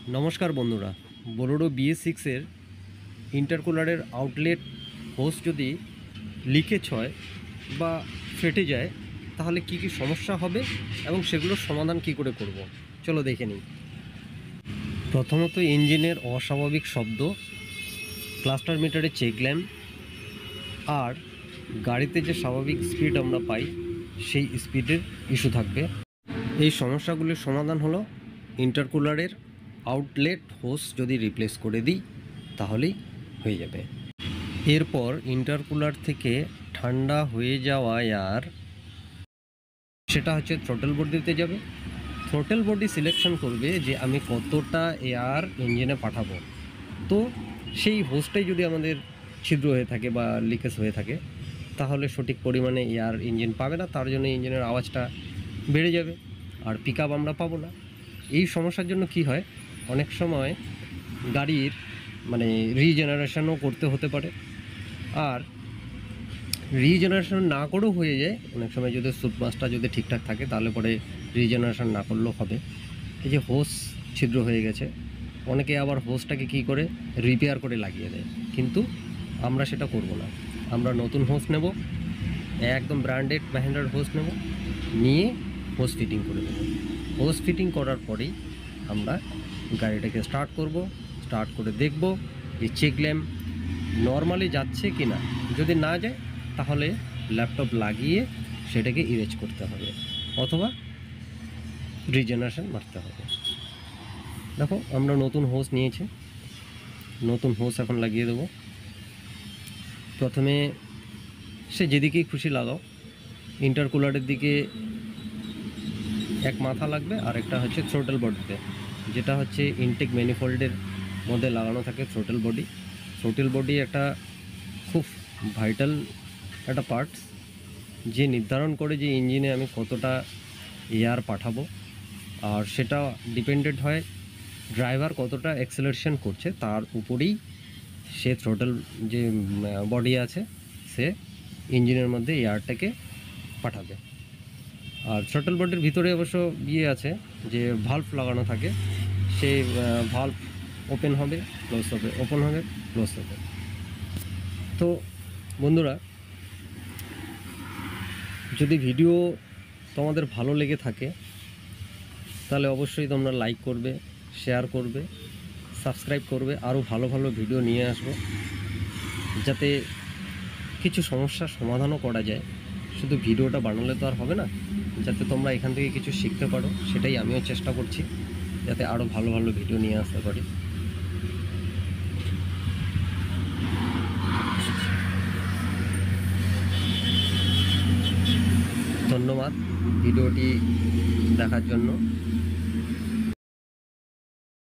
নমস্কার বন্ধুরা, Bolero BS6-এর ইন্টারকুলারের outlet হোস যদি লিকেজ হয় বা ফেটে যায় তাহলে কি কি সমস্যা হবে এবং সেগুলোর সমাধান কি করে করব, চলো দেখে নিই। প্রথমত ইঞ্জিনের অস্বাভাবিক শব্দ, ক্লাস্টার মিটারে চেক ল্যাম্প আর গাড়িতে যে স্বাভাবিক স্পিড আমরা পাই সেই স্পিডের ইস্যু থাকবে। এই সমস্যাগুলির সমাধান হলো ইন্টারকুলারের আউটলেট হোস যদি রিপ্লেস করে দিই তাহলেই হয়ে যাবে। এরপর ইন্টারকুলার থেকে ঠান্ডা হয়ে যাওয়া এয়ার সেটা হচ্ছে থ্রোটল বডিতে যাবে। থ্রোটল বডি সিলেকশন করবে যে আমি কতটা এয়ার ইঞ্জিনে পাঠাবো। তো সেই হোসটাই যদি আমাদের ছিদ্র হয়ে থাকে বা লিকেজ হয়ে থাকে তাহলে সঠিক পরিমাণে এয়ার ইঞ্জিন পাবে না, তার জন্য ইঞ্জিনের আওয়াজটা বেড়ে যাবে আর পিক আপ আমরা পাবো না। এই সমস্যার জন্য কি হয়, অনেক সময় গাড়ির রিজেনারেশনও করতে হতে পারে, আর রিজেনারেশন না করেও হয়ে যায় অনেক সময়। যদি সুটমাসটা যদি ঠিকঠাক থাকে তাহলে পরে রিজেনারেশন না করলেও হবে। এই যে হোস ছিদ্র হয়ে গেছে, অনেকে আবার হোসটাকে কী করে রিপেয়ার করে লাগিয়ে দেয়, কিন্তু আমরা সেটা করব না। আমরা নতুন হোস নেব, একদম ব্র্যান্ডেড মাহিন্দ্রার হোস নেব, নিয়ে হোস ফিটিং করে দেবো। হোস ফিটিং করার পরেই আমরা গাড়িটাকে স্টার্ট করব। স্টার্ট করে দেখব যে চেক ল্যাম্প নর্মালি যাচ্ছে কি না। যদি না যায় তাহলে ল্যাপটপ লাগিয়ে সেটাকে ইরেজ করতে হবে অথবা রিজেনারেশন মারতে হবে। দেখো আমরা নতুন হোস নিয়েছি, নতুন হোস এখন লাগিয়ে দেবো। প্রথমে সে যেদিকেই খুশি লাগাও, ইন্টারকুলারের দিকে এক মাথা লাগবে আর একটা হচ্ছে থ্রোটল বডিতে, যেটা হচ্ছে ইনটেক ম্যানিফোল্ডের মধ্যে লাগানো থাকে থ্রোটল বডি। থ্রোটল বডি একটা খুব ভাইটাল একটা পার্টস, যে নির্ধারণ করে যে ইঞ্জিনে আমি কতটা এয়ার পাঠাবো, আর সেটা ডিপেন্ডেন্ট হয় ড্রাইভার কতটা অ্যাক্সেলারেশন করছে তার উপরেই সে থ্রোটল যে বডি আছে সে ইঞ্জিনের মধ্যে এয়ারটাকে পাঠাবে। আর থ্রোটল বডির ভিতরে অবশ্য আছে যে ভাল্ভ লাগানো থাকে, সেই ভাল্ভ ওপেন হবে ক্লোজ হবে, ওপেন হবে ক্লোজ হবে। তো বন্ধুরা, যদি ভিডিও তোমাদের ভালো লেগে থাকে তাহলে অবশ্যই তোমরা লাইক করবে, শেয়ার করবে, সাবস্ক্রাইব করবে। আরও ভালো ভালো ভিডিও নিয়ে আসবো যাতে কিছু সমস্যার সমাধানও করা যায়। শুধু ভিডিওটা বানালে তো আর হবে না, যাতে তোমরা এখান থেকে কিছু শিখতে পারো সেটাই আমিও চেষ্টা করছি, যাতে আরও ভালো ভালো ভিডিও নিয়ে আসতে পারি। ধন্যবাদ ভিডিওটি দেখার জন্য।